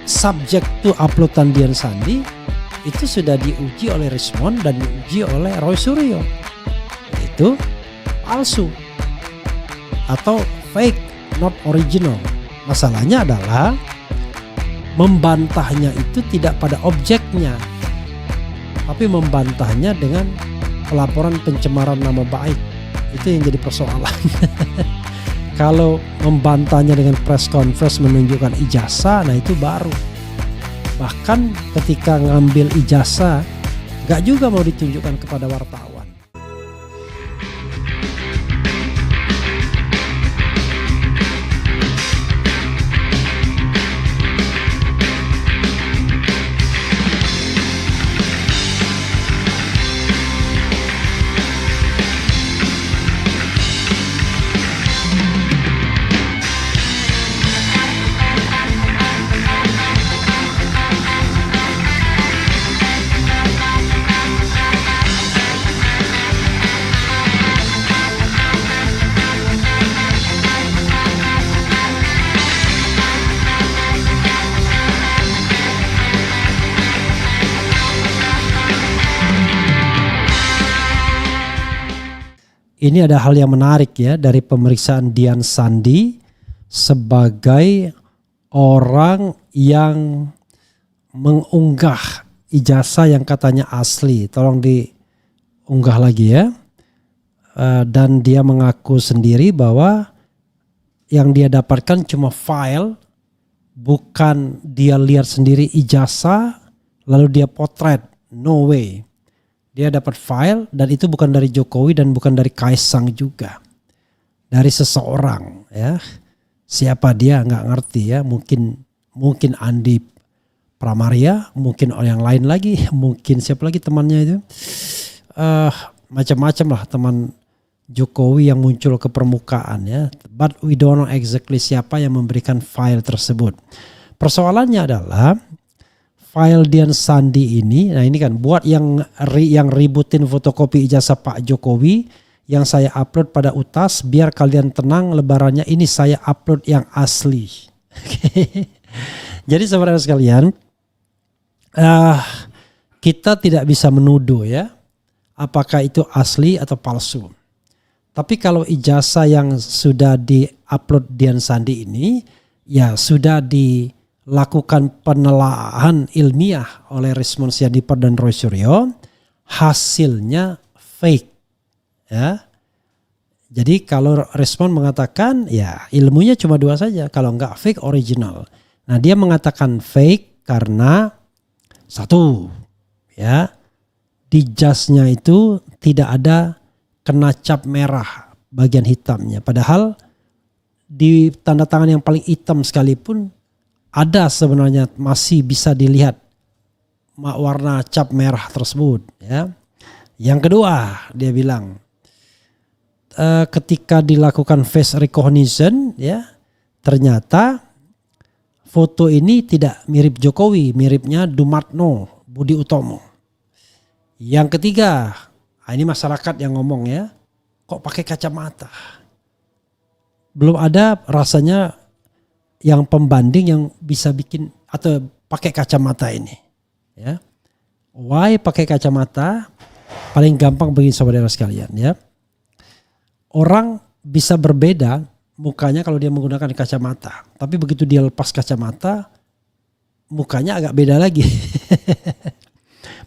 subject to uploadan Dian Sandi itu sudah diuji oleh Richmond dan diuji oleh Roy Suryo, itu palsu atau fake, not original. Masalahnya adalah membantahnya itu tidak pada objeknya, tapi membantahnya dengan pelaporan pencemaran nama baik. Itu yang jadi persoalan. Kalau membantahnya dengan press conference menunjukkan ijazah, nah itu baru. Bahkan ketika ngambil ijazah gak juga mau ditunjukkan kepada wartawan. Ini ada hal yang menarik ya dari pemeriksaan Dian Sandi sebagai orang yang mengunggah ijazah yang katanya asli. Tolong diunggah lagi ya. Dan dia mengaku sendiri bahwa yang dia dapatkan cuma file, bukan dia lihat sendiri ijazah lalu dia potret. No way. Dia dapat file dan itu bukan dari Jokowi dan bukan dari Kaisang juga. Dari seseorang ya. Siapa dia nggak ngerti ya. Mungkin Andi Pramaria, mungkin orang yang lain lagi, mungkin siapa lagi temannya itu. Macam-macam lah teman Jokowi yang muncul ke permukaan ya. But we don't know exactly siapa yang memberikan file tersebut. Persoalannya adalah file Dian Sandi ini, nah ini kan buat yang ributin fotokopi ijazah Pak Jokowi yang saya upload pada UTAS, biar kalian tenang lebarannya ini saya upload yang asli. Jadi saudara sekalian, kita tidak bisa menuduh ya apakah itu asli atau palsu. Tapi kalau ijazah yang sudah di-upload Dian Sandi ini ya sudah dilakukan penelaahan ilmiah oleh Richmond Sianipar dan Roy Suryo, hasilnya fake ya. Jadi kalau Richmond mengatakan ya ilmunya cuma dua saja, kalau enggak fake original. Nah dia mengatakan fake karena satu ya, di jasnya itu tidak ada kena cap merah bagian hitamnya, padahal di tanda tangan yang paling hitam sekalipun ada sebenarnya masih bisa dilihat warna cap merah tersebut ya. Yang kedua dia bilang ketika dilakukan face recognition ya, ternyata foto ini tidak mirip Jokowi, miripnya Dumatno Budi Utomo. Yang ketiga, ini masyarakat yang ngomong ya, kok pakai kacamata? Belum ada rasanya yang pembanding yang bisa bikin atau pakai kacamata ini ya. Why pakai kacamata? Paling gampang bagi saudara sekalian ya. Orang bisa berbeda mukanya kalau dia menggunakan kacamata, tapi begitu dia lepas kacamata mukanya agak beda lagi.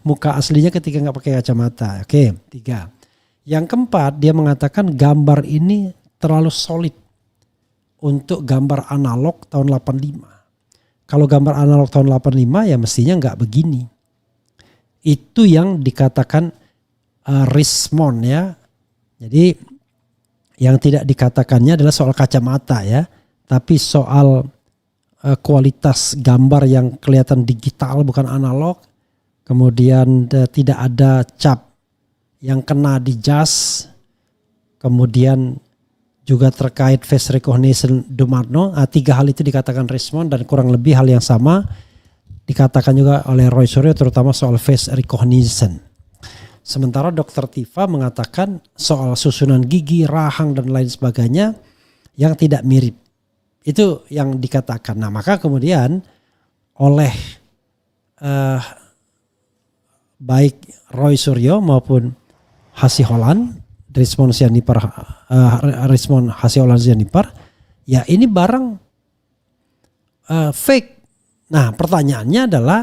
Muka aslinya ketika nggak pakai kacamata. Oke, 3. Yang keempat dia mengatakan gambar ini terlalu solid untuk gambar analog tahun 85. Kalau gambar analog tahun 85 ya mestinya nggak begini. Itu yang dikatakan Richmond ya. Jadi yang tidak dikatakannya adalah soal kacamata ya. Tapi soal kualitas gambar yang kelihatan digital bukan analog. Kemudian tidak ada cap yang kena di jas. Kemudian juga terkait face recognition Dumatno. 3 hal itu dikatakan Richmond dan kurang lebih hal yang sama dikatakan juga oleh Roy Suryo, terutama soal face recognition. Sementara Dr. Tifa mengatakan soal susunan gigi, rahang dan lain sebagainya yang tidak mirip. Itu yang dikatakan. Nah maka kemudian oleh baik Roy Suryo maupun Hasiholan, Rismond Hasiholan Sianipar, ya ini barang fake. Nah pertanyaannya adalah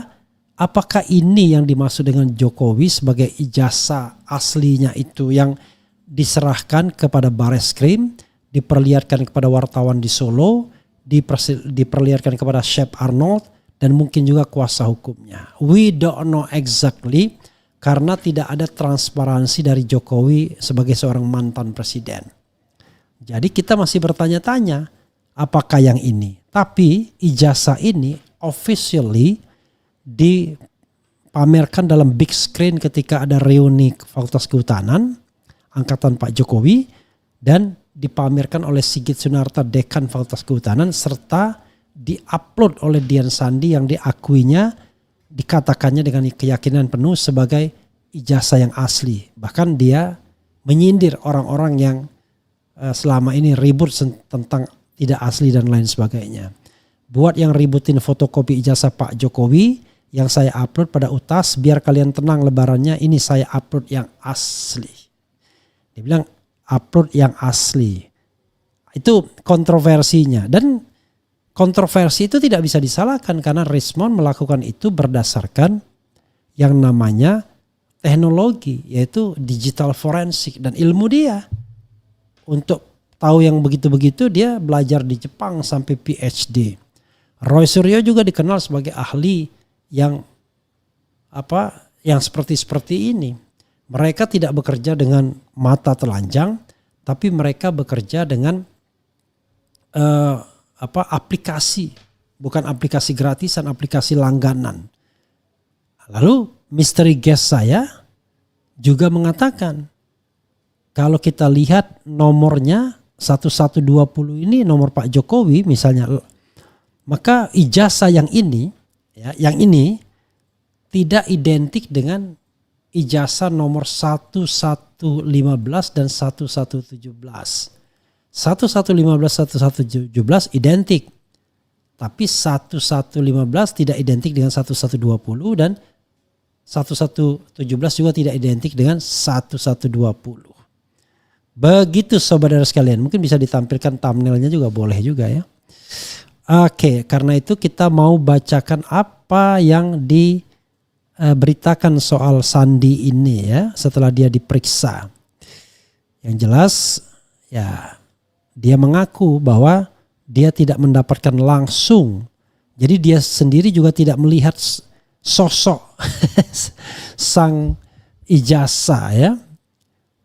apakah ini yang dimaksud dengan Jokowi sebagai ijazah aslinya itu yang diserahkan kepada Bareskrim, diperlihatkan kepada wartawan di Solo, diperlihatkan kepada Chef Arnold, dan mungkin juga kuasa hukumnya. We don't know exactly karena tidak ada transparansi dari Jokowi sebagai seorang mantan presiden. Jadi kita masih bertanya-tanya apakah yang ini. Tapi ijazah ini officially dipamerkan dalam big screen ketika ada reuni Fakultas Kehutanan angkatan Pak Jokowi dan dipamerkan oleh Sigit Sunarta Dekan Fakultas Kehutanan serta diupload oleh Dian Sandi yang diakuinya, dikatakannya dengan keyakinan penuh sebagai ijazah yang asli. Bahkan dia menyindir orang-orang yang selama ini ribut tentang tidak asli dan lain sebagainya. Buat yang ributin fotokopi ijazah Pak Jokowi yang saya upload pada UTAS, biar kalian tenang lebarannya, ini saya upload yang asli. Dia bilang upload yang asli. Itu kontroversinya, dan kontroversi itu tidak bisa disalahkan karena Rismond melakukan itu berdasarkan yang namanya teknologi, yaitu digital forensik dan ilmu dia. Untuk tahu yang begitu-begitu dia belajar di Jepang sampai PhD. Roy Suryo juga dikenal sebagai ahli yang seperti ini. Mereka tidak bekerja dengan mata telanjang, tapi mereka bekerja dengan aplikasi, bukan aplikasi gratisan, aplikasi langganan. Lalu mystery guest saya juga mengatakan kalau kita lihat nomornya 1120 ini nomor Pak Jokowi misalnya, maka ijazah yang ini tidak identik dengan ijazah nomor 1115 dan 1117. 1115, 1117 identik. Tapi 1115 tidak identik dengan 1120 dan 1117 juga tidak identik dengan 1120. Begitu saudara sekalian, mungkin bisa ditampilkan thumbnailnya juga, boleh juga ya. Oke, karena itu kita mau bacakan apa yang diberitakan soal Sandi ini ya setelah dia diperiksa. Yang jelas ya dia mengaku bahwa dia tidak mendapatkan langsung. Jadi dia sendiri juga tidak melihat sosok sang ijazah ya.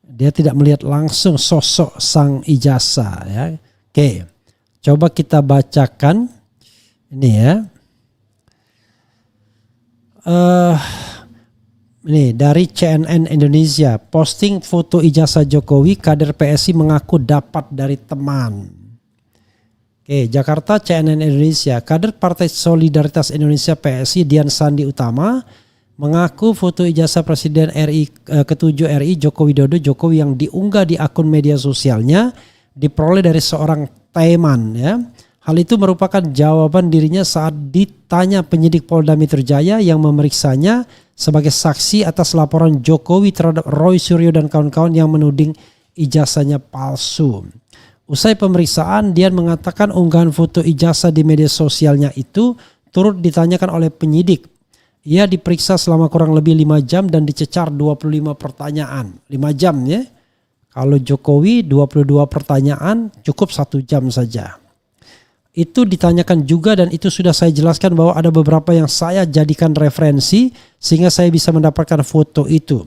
Dia tidak melihat langsung sosok sang ijazah ya. Oke. Coba kita bacakan ini ya. Ini dari CNN Indonesia, posting foto ijazah Jokowi, kader PSI mengaku dapat dari teman. Oke, Jakarta, CNN Indonesia, kader Partai Solidaritas Indonesia PSI Dian Sandi Utama mengaku foto ijazah Presiden RI ke-7 RI Joko Widodo Jokowi yang diunggah di akun media sosialnya diperoleh dari seorang teman ya. Hal itu merupakan jawaban dirinya saat ditanya penyidik Polda Metro Jaya yang memeriksanya sebagai saksi atas laporan Jokowi terhadap Roy Suryo dan kawan-kawan yang menuding ijazahnya palsu. Usai pemeriksaan, Dian mengatakan unggahan foto ijazah di media sosialnya itu turut ditanyakan oleh penyidik. Ia diperiksa selama kurang lebih 5 jam dan dicecar 25 pertanyaan. 5 jam ya. Kalau Jokowi 22 pertanyaan cukup 1 jam saja. Itu ditanyakan juga dan itu sudah saya jelaskan bahwa ada beberapa yang saya jadikan referensi sehingga saya bisa mendapatkan foto itu.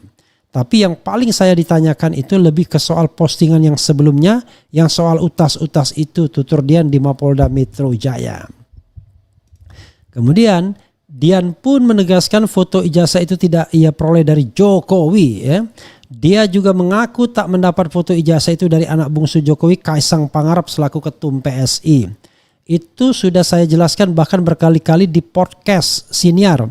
Tapi yang paling saya ditanyakan itu lebih ke soal postingan yang sebelumnya yang soal utas-utas itu, tutur Dian di Mapolda Metro Jaya. Kemudian Dian pun menegaskan foto ijazah itu tidak ia peroleh dari Jokowi ya. Dia juga mengaku tak mendapat foto ijazah itu dari anak bungsu Jokowi, Kaisang Pangarep selaku ketum PSI. Itu sudah saya jelaskan bahkan berkali-kali di podcast Siniar.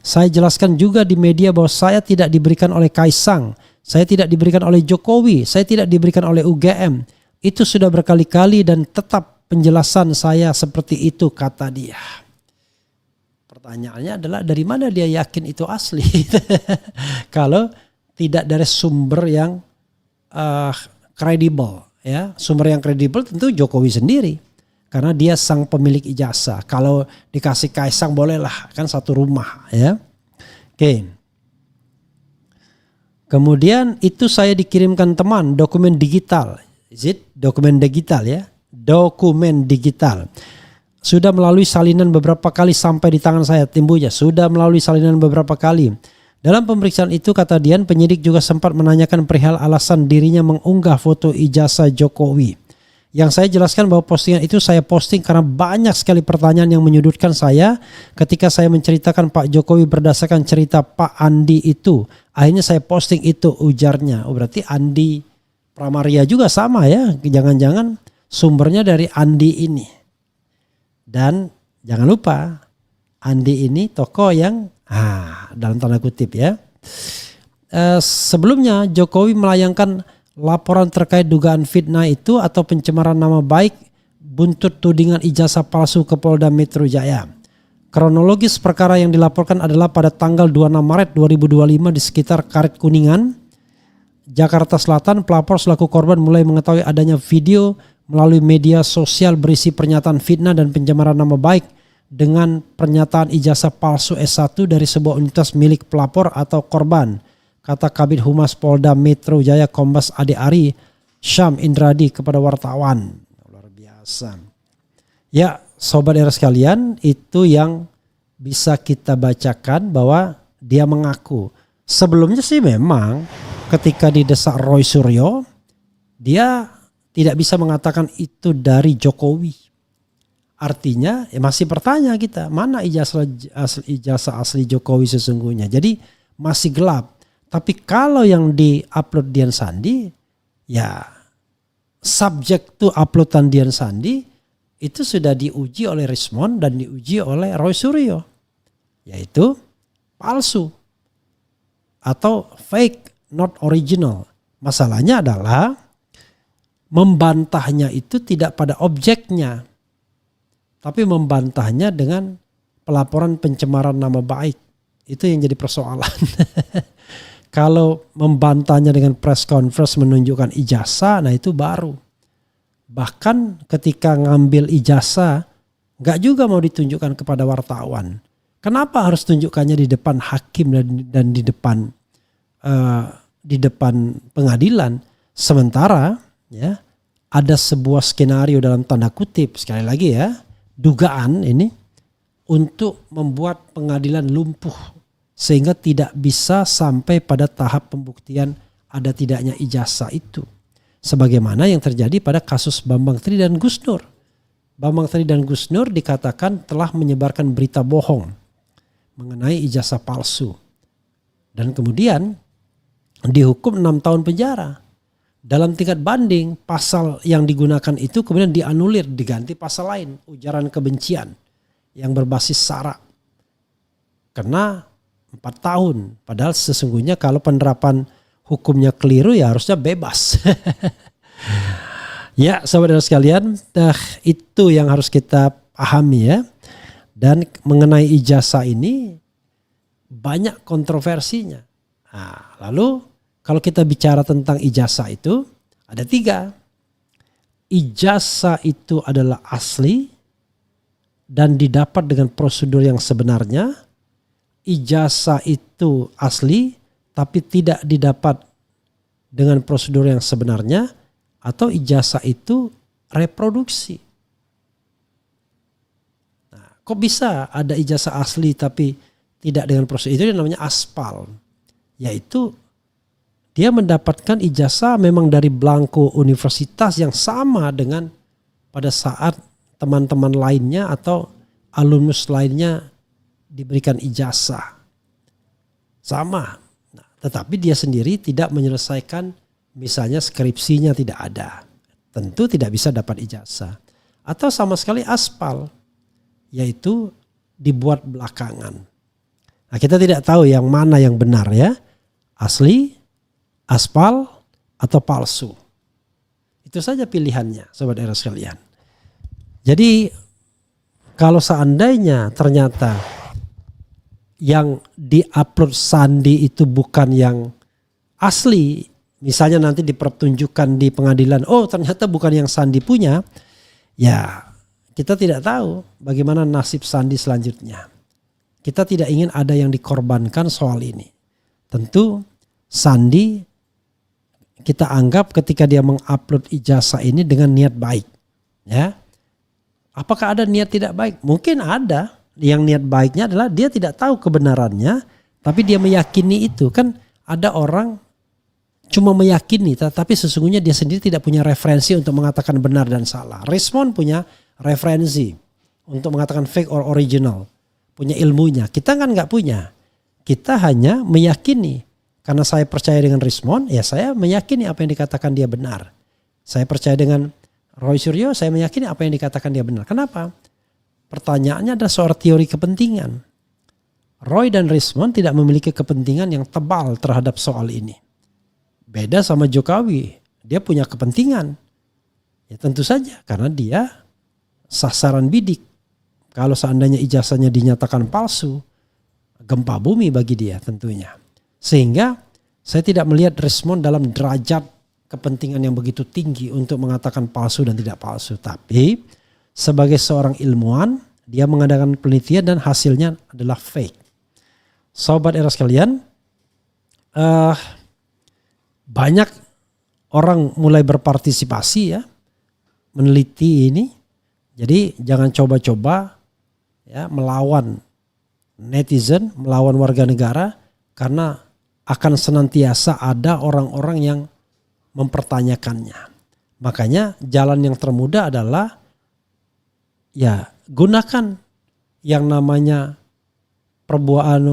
Saya jelaskan juga di media bahwa saya tidak diberikan oleh Kaisang, saya tidak diberikan oleh Jokowi, saya tidak diberikan oleh UGM. Itu sudah berkali-kali dan tetap penjelasan saya seperti itu, kata dia. Pertanyaannya adalah dari mana dia yakin itu asli? Kalau tidak dari sumber yang kredibel, ya. Sumber yang kredibel tentu Jokowi sendiri, karena dia sang pemilik ijazah. Kalau dikasih Kaisang bolehlah, kan satu rumah, ya. Oke. Kemudian itu saya dikirimkan teman dokumen digital. Is it dokumen digital, ya? Dokumen digital. Sudah melalui salinan beberapa kali sampai di tangan saya, Timbuja. Sudah melalui salinan beberapa kali. Dalam pemeriksaan itu, kata Dian, penyidik juga sempat menanyakan perihal alasan dirinya mengunggah foto ijazah Jokowi. Yang saya jelaskan bahwa postingan itu saya posting karena banyak sekali pertanyaan yang menyudutkan saya ketika saya menceritakan Pak Jokowi berdasarkan cerita Pak Andi itu. Akhirnya saya posting itu, ujarnya. Oh, berarti Andi Pramaria juga sama, ya. Jangan-jangan sumbernya dari Andi ini. Dan jangan lupa Andi ini tokoh yang dalam tanda kutip, ya. Sebelumnya Jokowi melayangkan laporan terkait dugaan fitnah itu atau pencemaran nama baik buntut tudingan ijazah palsu ke Polda Metro Jaya. Kronologis perkara yang dilaporkan adalah pada tanggal 26 Maret 2025 di sekitar Karet Kuningan, Jakarta Selatan, pelapor selaku korban mulai mengetahui adanya video melalui media sosial berisi pernyataan fitnah dan pencemaran nama baik dengan pernyataan ijazah palsu S1 dari sebuah universitas milik pelapor atau korban, kata Kabid Humas Polda Metro Jaya Kombes Ade Ari Syam Indradi kepada wartawan. Luar biasa. Ya, sobat era sekalian, itu yang bisa kita bacakan bahwa dia mengaku. Sebelumnya sih memang ketika didesak Roy Suryo, dia tidak bisa mengatakan itu dari Jokowi. Artinya masih bertanya kita, mana ijazah asli Jokowi sesungguhnya. Jadi masih gelap. Tapi kalau yang di-upload Dian Sandi, ya subjek to uploadan Dian Sandi itu sudah diuji oleh Rismond dan diuji oleh Roy Suryo. Yaitu palsu atau fake, not original. Masalahnya adalah membantahnya itu tidak pada objeknya, tapi membantahnya dengan pelaporan pencemaran nama baik. Itu yang jadi persoalan. Kalau membantahnya dengan press conference menunjukkan ijazah, nah itu baru. Bahkan ketika ngambil ijazah, nggak juga mau ditunjukkan kepada wartawan. Kenapa harus tunjukkannya di depan hakim dan di depan pengadilan? Sementara, ya, ada sebuah skenario dalam tanda kutip, sekali lagi ya, dugaan ini untuk membuat pengadilan lumpuh sehingga tidak bisa sampai pada tahap pembuktian ada tidaknya ijazah itu. Sebagaimana yang terjadi pada kasus Bambang Tri dan Gus Nur. Bambang Tri dan Gus Nur dikatakan telah menyebarkan berita bohong mengenai ijazah palsu. Dan kemudian dihukum 6 tahun penjara. Dalam tingkat banding, pasal yang digunakan itu kemudian dianulir, diganti pasal lain, ujaran kebencian yang berbasis sara. Karena 4 tahun, padahal sesungguhnya kalau penerapan hukumnya keliru ya harusnya bebas. Ya, saudara sekalian, itu yang harus kita pahami ya. Dan mengenai ijazah ini banyak kontroversinya. Nah, lalu kalau kita bicara tentang ijazah itu ada 3. Ijazah itu adalah asli dan didapat dengan prosedur yang sebenarnya. Ijazah itu asli tapi tidak didapat dengan prosedur yang sebenarnya. Atau ijazah itu reproduksi. Nah, kok bisa ada ijazah asli tapi tidak dengan prosedur? Itu namanya aspal. Yaitu dia mendapatkan ijazah memang dari blanko universitas yang sama dengan pada saat teman-teman lainnya atau alumnus lainnya diberikan ijazah. Sama. Nah, tetapi dia sendiri tidak menyelesaikan, misalnya skripsinya tidak ada. Tentu tidak bisa dapat ijazah. Atau sama sekali aspal. Yaitu dibuat belakangan. Nah, kita tidak tahu yang mana yang benar ya. Asli, aspal, atau palsu. Itu saja pilihannya, sobat era sekalian. Jadi kalau seandainya ternyata yang diupload Sandi itu bukan yang asli, misalnya nanti dipertunjukkan di pengadilan, oh ternyata bukan yang Sandi punya, ya kita tidak tahu bagaimana nasib Sandi selanjutnya. Kita tidak ingin ada yang dikorbankan soal ini. Tentu Sandi kita anggap ketika dia mengupload ijazah ini dengan niat baik. Ya, apakah ada niat tidak baik? Mungkin ada. Yang niat baiknya adalah dia tidak tahu kebenarannya, tapi dia meyakini itu. Kan ada orang cuma meyakini, tapi sesungguhnya dia sendiri tidak punya referensi untuk mengatakan benar dan salah. Rismond punya referensi untuk mengatakan fake or original. Punya ilmunya. Kita kan nggak punya. Kita hanya meyakini. Karena saya percaya dengan Rismond, ya saya meyakini apa yang dikatakan dia benar. Saya percaya dengan Roy Suryo, saya meyakini apa yang dikatakan dia benar. Kenapa? Pertanyaannya adalah soal teori kepentingan. Roy dan Rismond tidak memiliki kepentingan yang tebal terhadap soal ini. Beda sama Jokowi, dia punya kepentingan. Ya tentu saja karena dia sasaran bidik. Kalau seandainya ijazahnya dinyatakan palsu, gempa bumi bagi dia tentunya. Sehingga saya tidak melihat Rismond dalam derajat kepentingan yang begitu tinggi untuk mengatakan palsu dan tidak palsu. Tapi sebagai seorang ilmuwan, dia mengadakan penelitian dan hasilnya adalah fake. Sobat era sekalian, banyak orang mulai berpartisipasi ya, meneliti ini. Jadi jangan coba-coba ya melawan netizen, melawan warga negara, karena akan senantiasa ada orang-orang yang mempertanyakannya. Makanya jalan yang termudah adalah ya gunakan yang namanya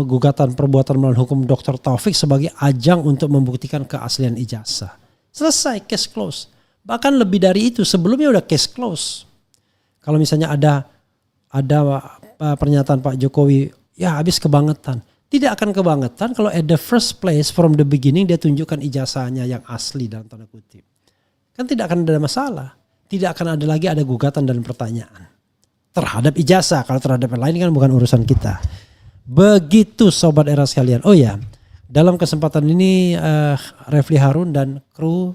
gugatan perbuatan melawan hukum Dr. Taufik sebagai ajang untuk membuktikan keaslian ijazah. Selesai, case close. Bahkan lebih dari itu, sebelumnya udah case close. Kalau misalnya ada pernyataan Pak Jokowi, ya habis kebangetan. Tidak akan kebangetan kalau at the first place from the beginning dia tunjukkan ijazahnya yang asli dalam tanda kutip. Kan tidak akan ada masalah. Tidak akan ada lagi ada gugatan dan pertanyaan terhadap ijazah. Kalau terhadap yang lain kan bukan urusan kita. Begitu sobat era sekalian. Oh ya, dalam kesempatan ini Refli Harun dan kru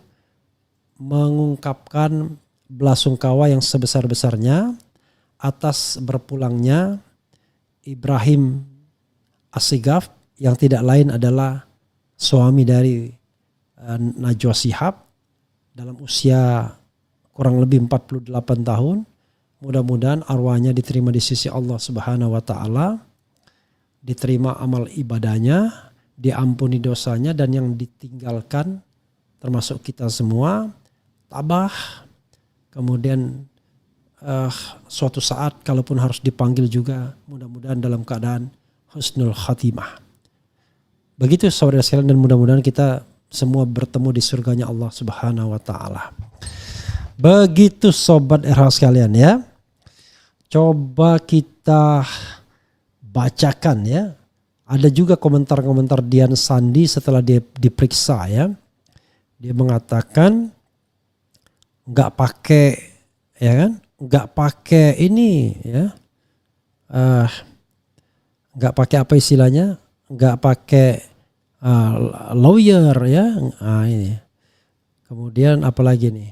mengungkapkan belasungkawa yang sebesar-besarnya atas berpulangnya Ibrahim Assegaf yang tidak lain adalah suami dari Najwa Shihab dalam usia kurang lebih 48 tahun. Mudah-mudahan arwahnya diterima di sisi Allah Subhanahu wa taala, diterima amal ibadahnya, diampuni dosanya, dan yang ditinggalkan termasuk kita semua tabah. Kemudian suatu saat kalaupun harus dipanggil juga, mudah-mudahan dalam keadaan husnul khatimah. Begitu saudara sekalian, dan mudah-mudahan kita semua bertemu di surganya Allah Subhanahu wa taala. Begitu sobat RH sekalian ya. Coba kita bacakan ya. Ada juga komentar-komentar Dian Sandi setelah dia diperiksa ya. Dia mengatakan nggak pakai ya kan, nggak pakai ini ya, nggak pakai apa istilahnya, nggak pakai lawyer ya. Ini. Kemudian apa lagi nih?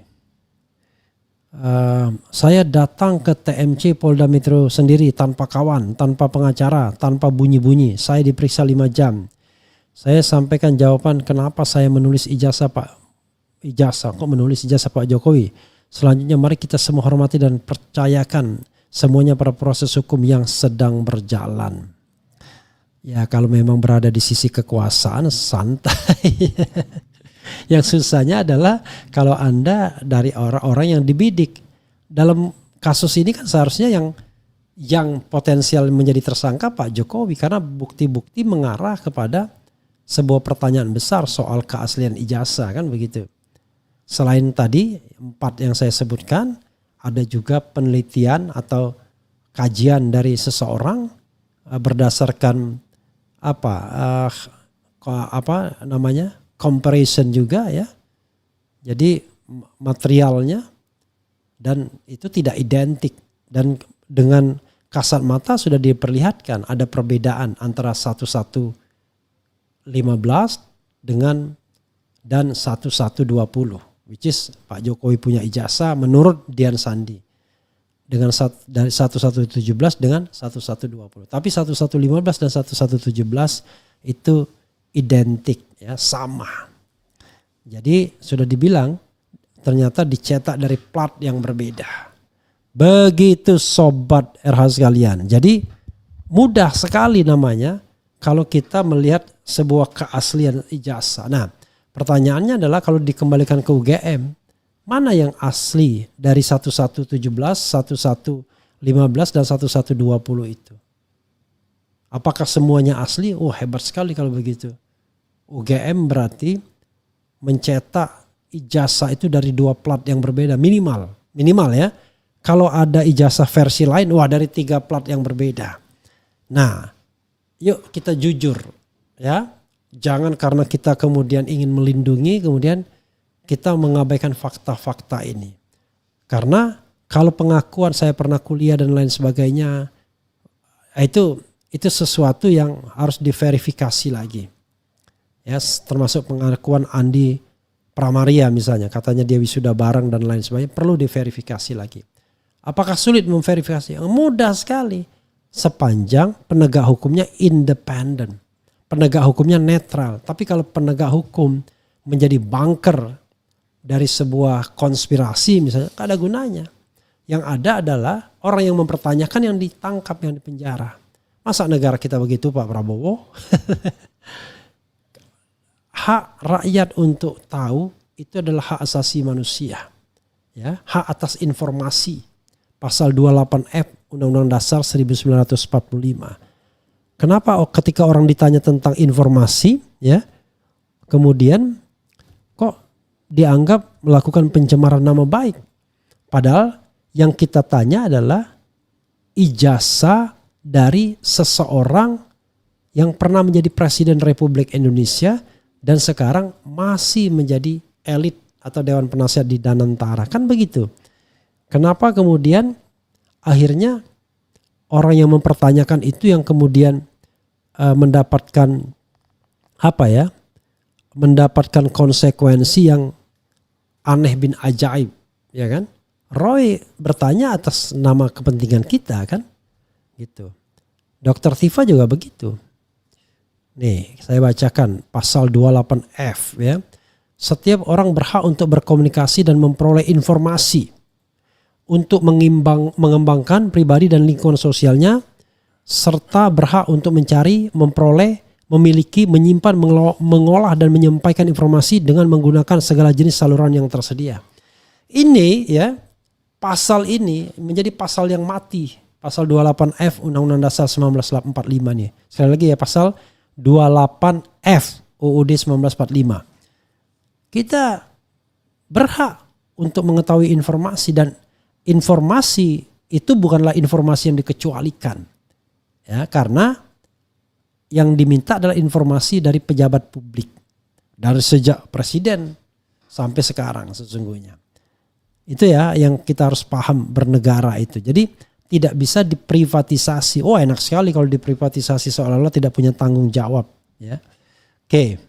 Saya datang ke TMC Polda Metro sendiri tanpa kawan, tanpa pengacara, tanpa bunyi-bunyi. Saya diperiksa 5 jam. Saya sampaikan jawaban kenapa saya menulis ijazah kok menulis ijazah Pak Jokowi. Selanjutnya mari kita semua hormati dan percayakan semuanya pada proses hukum yang sedang berjalan. Ya kalau memang berada di sisi kekuasaan santai. Yang susahnya adalah kalau Anda dari orang-orang yang dibidik. Dalam kasus ini kan seharusnya yang potensial menjadi tersangka Pak Jokowi, karena bukti-bukti mengarah kepada sebuah pertanyaan besar soal keaslian ijazah kan begitu. Selain tadi 4 yang saya sebutkan, ada juga penelitian atau kajian dari seseorang berdasarkan comparison juga ya. Jadi materialnya dan itu tidak identik, dan dengan kasat mata sudah diperlihatkan ada perbedaan antara 1115 dengan dan 1120, which is Pak Jokowi punya ijazah menurut Dian Sandi dengan dari 1117 dengan 1120. Tapi 1115 dan 1117 itu identik ya, sama. Jadi sudah dibilang ternyata dicetak dari plat yang berbeda. Begitu sobat RH sekalian. Jadi mudah sekali namanya kalau kita melihat sebuah keaslian ijazah. Nah, pertanyaannya adalah kalau dikembalikan ke UGM, mana yang asli dari 1117, 1115 dan 1120 itu? Apakah semuanya asli? Oh, hebat sekali kalau begitu. UGM berarti mencetak ijazah itu dari 2 plat yang berbeda minimal ya. Kalau ada ijazah versi lain, wah dari 3 plat yang berbeda. Nah, yuk kita jujur ya. Jangan karena kita kemudian ingin melindungi, kemudian kita mengabaikan fakta-fakta ini. Karena kalau pengakuan saya pernah kuliah dan lain sebagainya, itu sesuatu yang harus diverifikasi lagi. Ya, termasuk pengakuan Andi Pramaria misalnya, katanya dia wisuda bareng dan lain sebagainya, perlu diverifikasi lagi. Apakah sulit memverifikasi? Mudah sekali. Sepanjang penegak hukumnya independen. Penegak hukumnya netral. Tapi kalau penegak hukum menjadi bunker dari sebuah konspirasi misalnya, gak ada gunanya. Yang ada adalah orang yang mempertanyakan yang ditangkap, yang dipenjara. Masa negara kita begitu Pak Prabowo? Hak rakyat untuk tahu itu adalah hak asasi manusia. Ya, hak atas informasi. Pasal 28F Undang-Undang Dasar 1945. Kenapa ketika orang ditanya tentang informasi, ya, kemudian kok dianggap melakukan pencemaran nama baik? Padahal yang kita tanya adalah ijazah dari seseorang yang pernah menjadi Presiden Republik Indonesia dan sekarang masih menjadi elit atau Dewan Penasihat di Danantara. Kan begitu. Kenapa kemudian akhirnya orang yang mempertanyakan itu yang kemudian mendapatkan mendapatkan konsekuensi yang aneh bin ajaib, ya kan? Roy bertanya atas nama kepentingan kita kan, gitu. Dr. Tifa juga begitu. Nih, saya bacakan pasal 28F ya. Setiap orang berhak untuk berkomunikasi dan memperoleh informasi untuk mengembangkan pribadi dan lingkungan sosialnya, serta berhak untuk mencari, memperoleh, memiliki, menyimpan, mengolah dan menyampaikan informasi dengan menggunakan segala jenis saluran yang tersedia. Ini ya, pasal ini menjadi pasal yang mati. Pasal 28F Undang-Undang Dasar 1945 nih. Sekali lagi ya, pasal 28F UUD 1945. Kita berhak untuk mengetahui informasi, dan informasi itu bukanlah informasi yang dikecualikan. Ya, karena yang diminta adalah informasi dari pejabat publik. Dari sejak presiden sampai sekarang sesungguhnya. Itu ya yang kita harus paham bernegara itu. Jadi tidak bisa diprivatisasi. Oh, enak sekali kalau diprivatisasi seolah-olah tidak punya tanggung jawab. Ya. Oke,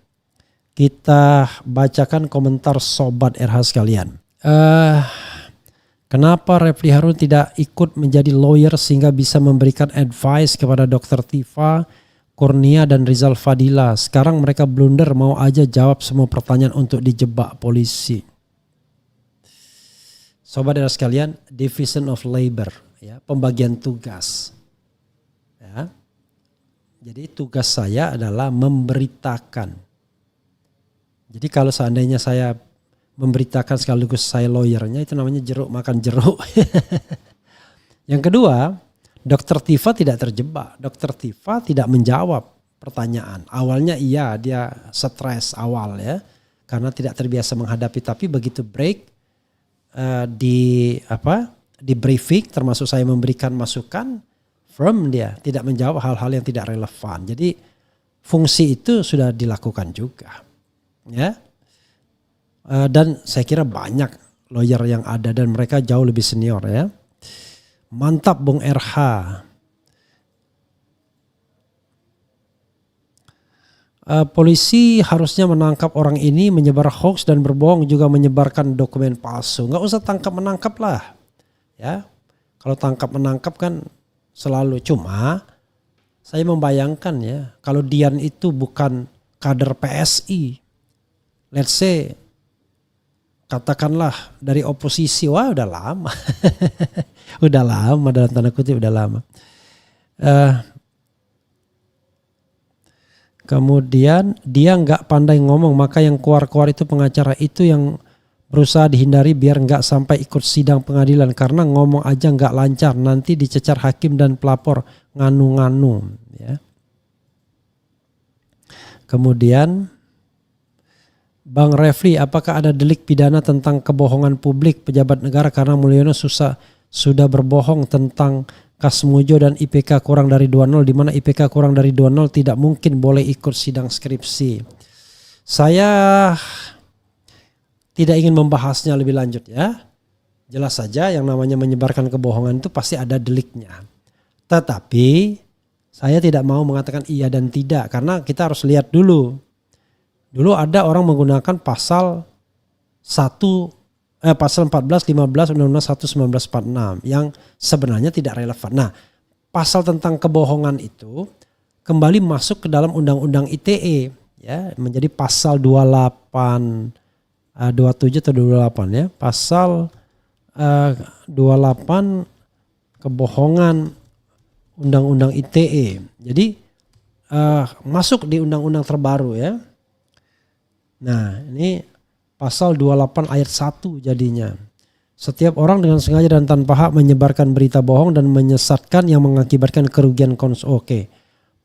kita bacakan komentar Sobat RH sekalian. Kenapa Refli Harun tidak ikut menjadi lawyer sehingga bisa memberikan advice kepada Dr. Tifa, Kurnia dan Rizal Fadila? Sekarang mereka blunder, mau aja jawab semua pertanyaan untuk dijebak polisi. Sobat RH sekalian, division of labor, ya, pembagian tugas. Ya. Jadi tugas saya adalah memberitakan. Jadi kalau seandainya saya memberitakan sekaligus saya lawyernya, itu namanya jeruk makan jeruk. Yang kedua, Dr. Tifa tidak terjebak. Dr. Tifa tidak menjawab pertanyaan. Awalnya iya, dia stres awal ya, karena tidak terbiasa menghadapi. Tapi begitu break di briefing, termasuk saya memberikan masukan, firm dia, tidak menjawab hal-hal yang tidak relevan. Jadi fungsi itu sudah dilakukan juga, ya. Dan saya kira banyak lawyer yang ada dan mereka jauh lebih senior ya. Mantap Bung RH. polisi harusnya menangkap orang ini menyebar hoax dan berbohong juga menyebarkan dokumen palsu. Nggak usah tangkap menangkap lah, ya. Kalau tangkap menangkap kan selalu, cuma saya membayangkan ya, kalau Dian itu bukan kader PSI, let's say katakanlah dari oposisi, wah udah lama, udah lama dalam tanda kutip udah lama. Kemudian dia nggak pandai ngomong, maka yang keluar-keluar itu pengacara itu yang berusaha dihindari biar nggak sampai ikut sidang pengadilan karena ngomong aja nggak lancar, nanti dicecar hakim dan pelapor nganu-nganu. Ya. Kemudian Bang Refli, apakah ada delik pidana tentang kebohongan publik pejabat negara karena Mulyono sudah berbohong tentang Kasmujo dan IPK kurang dari 2,0, di mana IPK kurang dari 2,0 tidak mungkin boleh ikut sidang skripsi. Saya tidak ingin membahasnya lebih lanjut ya. Jelas saja yang namanya menyebarkan kebohongan itu pasti ada deliknya. Tetapi saya tidak mau mengatakan iya dan tidak karena kita harus lihat dulu. Dulu ada orang menggunakan pasal 14, 15 Undang-Undang 1 1946 yang sebenarnya tidak relevan. Nah, pasal tentang kebohongan itu kembali masuk ke dalam Undang-Undang ITE ya, menjadi pasal 28 27 atau 28 ya. Pasal 28 kebohongan Undang-Undang ITE. Jadi masuk di undang-undang terbaru ya. Nah, ini pasal 28 ayat 1 jadinya. Setiap orang dengan sengaja dan tanpa hak menyebarkan berita bohong dan menyesatkan yang mengakibatkan kerugian Oke.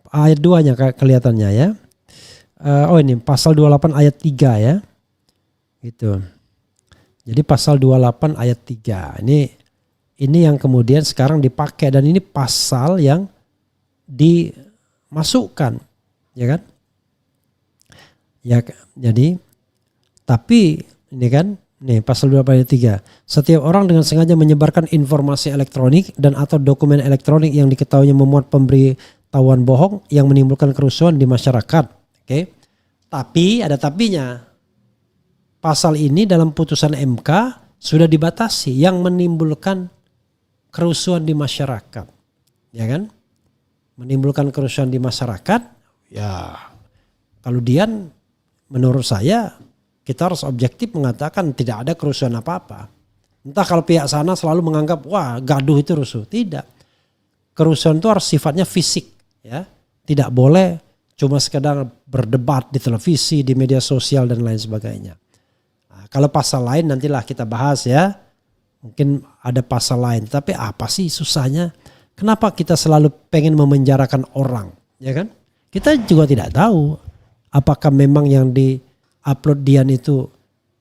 Ayat 2-nya kelihatannya ya. Ini pasal 28 ayat 3 ya. Gitu. Jadi pasal 28 ayat 3. Ini yang kemudian sekarang dipakai dan ini pasal yang dimasukkan, ya kan? Ya, jadi tapi ini kan pasal 28 ayat 3. Setiap orang dengan sengaja menyebarkan informasi elektronik dan atau dokumen elektronik yang diketahuinya memuat pemberitahuan bohong yang menimbulkan kerusuhan di masyarakat. Oke. Tapi ada tapinya. Pasal ini dalam putusan MK sudah dibatasi yang menimbulkan kerusuhan di masyarakat. Ya kan? Menimbulkan kerusuhan di masyarakat, ya kalau Dian menurut saya kita harus objektif mengatakan tidak ada kerusuhan apa-apa. Entah kalau pihak sana selalu menganggap wah gaduh itu rusuh. Tidak. Kerusuhan itu harus sifatnya fisik. Ya. Tidak boleh cuma sekedar berdebat di televisi, di media sosial dan lain sebagainya. Nah, kalau pasal lain nantilah kita bahas ya. Mungkin ada pasal lain. Tapi apa sih susahnya? Kenapa kita selalu pengen memenjarakan orang? Ya kan? Kita juga tidak tahu apakah memang yang di-upload Dian itu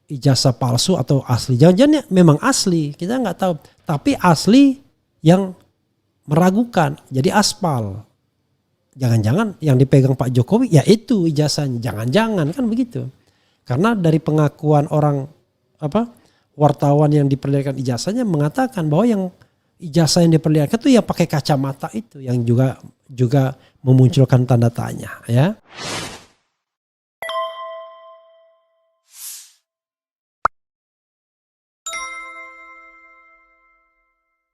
ijazah palsu atau asli. Jangan-jangan memang asli, kita nggak tahu. Tapi asli yang meragukan, jadi aspal. Jangan-jangan yang dipegang Pak Jokowi ya itu ijazahnya. Jangan-jangan kan begitu. Karena dari pengakuan orang wartawan yang diperlihatkan ijazahnya mengatakan bahwa yang ijazah yang diperlihatkan itu ya pakai kacamata itu yang juga memunculkan tanda tanya ya.